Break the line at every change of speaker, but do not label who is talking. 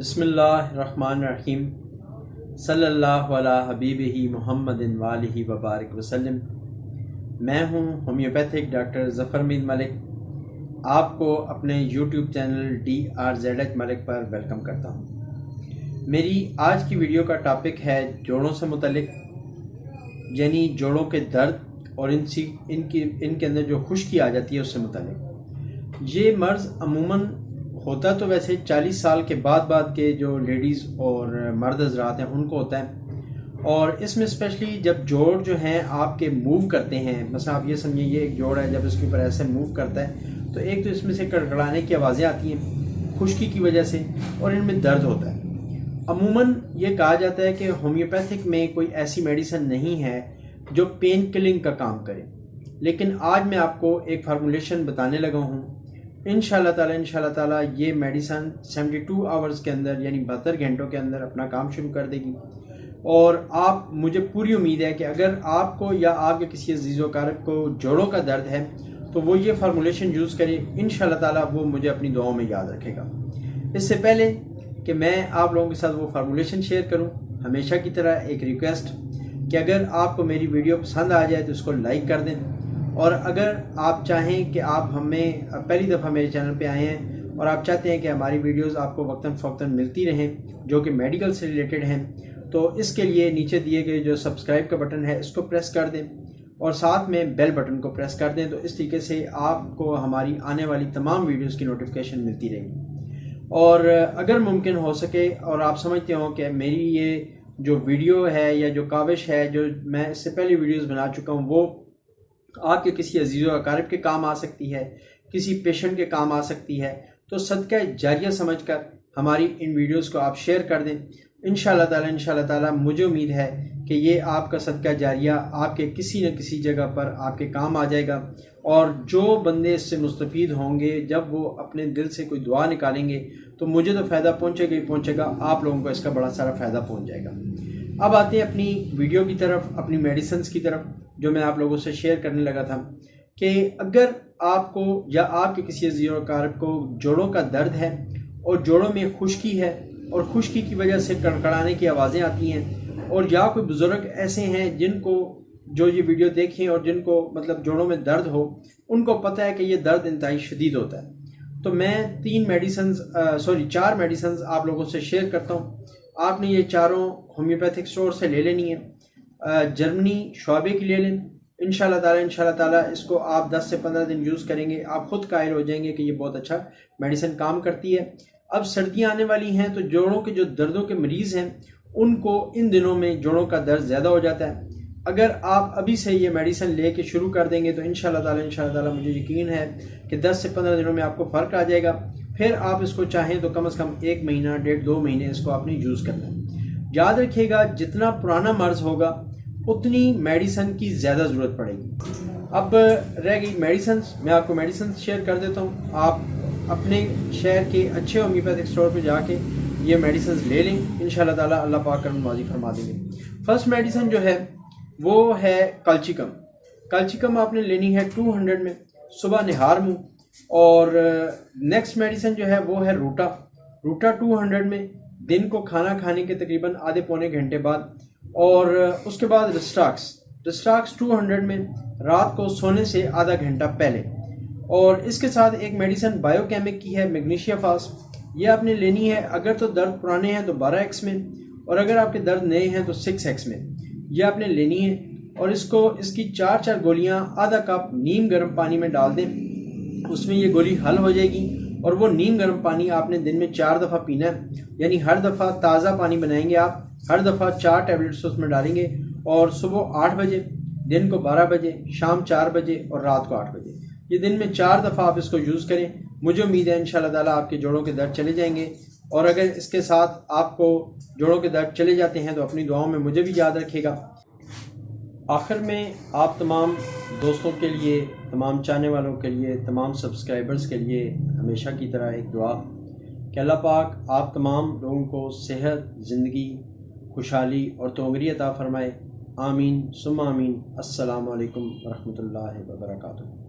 بسم اللہ الرحمن الرحیم صلی اللہ علی حبیبہ محمد والہ وبارک وسلم۔ میں ہوں ہومیوپیتھک ڈاکٹر ظفر ملک، آپ کو اپنے یوٹیوب چینل DRZH ملک پر ویلکم کرتا ہوں۔ میری آج کی ویڈیو کا ٹاپک ہے جوڑوں سے متعلق، یعنی جوڑوں کے درد اور ان کے اندر جو خشکی آ جاتی ہے اس سے متعلق۔ یہ مرض عموماً ہوتا تو ویسے 40 سال کے بعد کے جو لیڈیز اور مرد حضرات ہیں ان کو ہوتا ہے، اور اس میں اسپیشلی جب جوڑ جو ہیں آپ کے موو کرتے ہیں، مثلا آپ یہ سمجھیں یہ ایک جوڑ ہے، جب اس کے اوپر ایسے موو کرتا ہے تو ایک تو اس میں سے کڑکڑانے کی آوازیں آتی ہیں خشکی کی وجہ سے، اور ان میں درد ہوتا ہے۔ عموماً یہ کہا جاتا ہے کہ ہومیوپیتھک میں کوئی ایسی میڈیسن نہیں ہے جو پین کلنگ کا کام کرے، لیکن آج میں آپ کو ایک فارمولیشن بتانے لگا ہوں۔ انشاءاللہ تعالی یہ میڈیسن 72 آورز کے اندر، یعنی 72 گھنٹوں کے اندر اپنا کام شروع کر دے گی، اور مجھے پوری امید ہے کہ اگر آپ کو یا آپ کے کسی عزیز و اقارب کو جوڑوں کا درد ہے تو وہ یہ فارمولیشن یوز کرے، انشاءاللہ تعالی وہ مجھے اپنی دعاؤں میں یاد رکھے گا۔ اس سے پہلے کہ میں آپ لوگوں کے ساتھ وہ فارمولیشن شیئر کروں، ہمیشہ کی طرح ایک ریکویسٹ کہ اگر آپ کو میری ویڈیو پسند آ جائے تو اس کو لائک کر دیں، اور اگر آپ چاہیں کہ آپ ہمیں پہلی دفعہ میرے چینل پہ آئے ہیں اور آپ چاہتے ہیں کہ ہماری ویڈیوز آپ کو وقتاً فوقتاً ملتی رہیں جو کہ میڈیکل سے ریلیٹڈ ہیں، تو اس کے لیے نیچے دیے گئے جو سبسکرائب کا بٹن ہے اس کو پریس کر دیں، اور ساتھ میں بیل بٹن کو پریس کر دیں، تو اس طریقے سے آپ کو ہماری آنے والی تمام ویڈیوز کی نوٹیفیکیشن ملتی رہے گی۔ اور اگر ممکن ہو سکے اور آپ سمجھتے ہوں کہ میری یہ جو ویڈیو ہے یا جو کاوش ہے جو میں اس سے پہلے ویڈیوز بنا چکا ہوں وہ آپ کے کسی عزیز و اقارب کے کام آ سکتی ہے، کسی پیشنٹ کے کام آ سکتی ہے، تو صدقہ جاریہ سمجھ کر ہماری ان ویڈیوز کو آپ شیئر کر دیں۔ انشاءاللہ تعالی مجھے امید ہے کہ یہ آپ کا صدقہ جاریہ آپ کے کسی نہ کسی جگہ پر آپ کے کام آ جائے گا، اور جو بندے اس سے مستفید ہوں گے جب وہ اپنے دل سے کوئی دعا نکالیں گے تو مجھے تو فائدہ پہنچے گا ہی پہنچے گا، آپ لوگوں کو اس کا بڑا سارا فائدہ پہنچ جائے گا۔ اب آتے ہیں اپنی ویڈیو کی طرف، اپنی میڈیسنز کی طرف جو میں آپ لوگوں سے شیئر کرنے لگا تھا، کہ اگر آپ کو یا آپ کے کسی عزیز و اقارب کو جوڑوں کا درد ہے اور جوڑوں میں خشکی ہے اور خشکی کی وجہ سے کڑکڑانے کی آوازیں آتی ہیں، اور یا کوئی بزرگ ایسے ہیں جن کو جو یہ ویڈیو دیکھیں اور جن کو مطلب جوڑوں میں درد ہو، ان کو پتہ ہے کہ یہ درد انتہائی شدید ہوتا ہے، تو میں 4 میڈیسنز آپ لوگوں سے شیئر کرتا ہوں۔ آپ نے یہ چاروں ہومیوپیتھک سٹور سے لے لینی ہے۔ جرمنی شعبے کی لے لیں، انشاءاللہ تعالی اس کو آپ 10 سے 15 دن یوز کریں گے، آپ خود قائل ہو جائیں گے کہ یہ بہت اچھا میڈیسن کام کرتی ہے۔ اب سردیاں آنے والی ہیں تو جوڑوں کے جو دردوں کے مریض ہیں ان کو ان دنوں میں جوڑوں کا درد زیادہ ہو جاتا ہے۔ اگر آپ ابھی سے یہ میڈیسن لے کے شروع کر دیں گے تو انشاءاللہ تعالی مجھے یقین ہے کہ 10 سے 15 دنوں میں آپ کو فرق آ جائے گا۔ پھر آپ اس کو چاہیں تو کم از کم 1 مہینہ 1.5-2 مہینے اس کو آپ نے یوز کرنا ہے۔ یاد رکھیے گا جتنا پرانا مرض ہوگا اتنی میڈیسن کی زیادہ ضرورت پڑے گی۔ اب رہ گئی میڈیسنز، میں آپ کو میڈیسنز شیئر کر دیتا ہوں۔ آپ اپنے شہر کے اچھے ہومیوپیتھک اسٹور پہ جا کے یہ میڈیسنز لے لیں، انشاءاللہ تعالی اللہ پاک کرم نوازی فرما دیں گے۔ فرسٹ میڈیسن جو ہے وہ ہے کلچیکم۔ کلچیکم آپ نے لینی ہے 200 میں صبح نہار منہ، اور نیکسٹ میڈیسن جو ہے وہ ہے روٹا 200 میں دن کو کھانا کھانے کے تقریباً آدھے پونے گھنٹے بعد، اور اس کے بعد رسٹاکس 200 میں رات کو سونے سے آدھا گھنٹہ پہلے، اور اس کے ساتھ ایک میڈیسن بایو کیمک کی ہے میگنیشیا فاس، یہ آپ نے لینی ہے اگر تو درد پرانے ہیں تو 12x میں، اور اگر آپ کے درد نئے ہیں تو 6x میں، یہ آپ نے لینی ہے۔ اور اس کی 4 گولیاں آدھا کپ نیم گرم پانی میں ڈال دیں، اس میں یہ گولی حل ہو جائے گی، اور وہ نیم گرم پانی آپ نے دن میں 4 دفعہ پینا ہے، یعنی ہر دفعہ تازہ پانی بنائیں گے آپ، ہر دفعہ 4 ٹیبلٹس اس میں ڈالیں گے، اور صبح 8 بجے، دن کو 12 بجے، شام 4 بجے اور رات کو 8 بجے، یہ دن میں 4 دفعہ آپ اس کو یوز کریں۔ مجھے امید ہے انشاءاللہ تعالی آپ کے جوڑوں کے درد چلے جائیں گے، اور اگر اس کے ساتھ آپ کو جوڑوں کے درد چلے جاتے ہیں تو اپنی دعاؤں میں مجھے بھی یاد رکھے گا۔ آخر میں آپ تمام دوستوں کے لیے، تمام چاہنے والوں کے لیے، تمام سبسکرائبرز کے لیے ہمیشہ کی طرح ایک دعا کہ اللہ پاک آپ تمام لوگوں کو صحت، زندگی، خوشحالی اور توغری عطا فرمائے، آمین ثم آمین۔ السلام علیکم ورحمۃ اللہ وبرکاتہ۔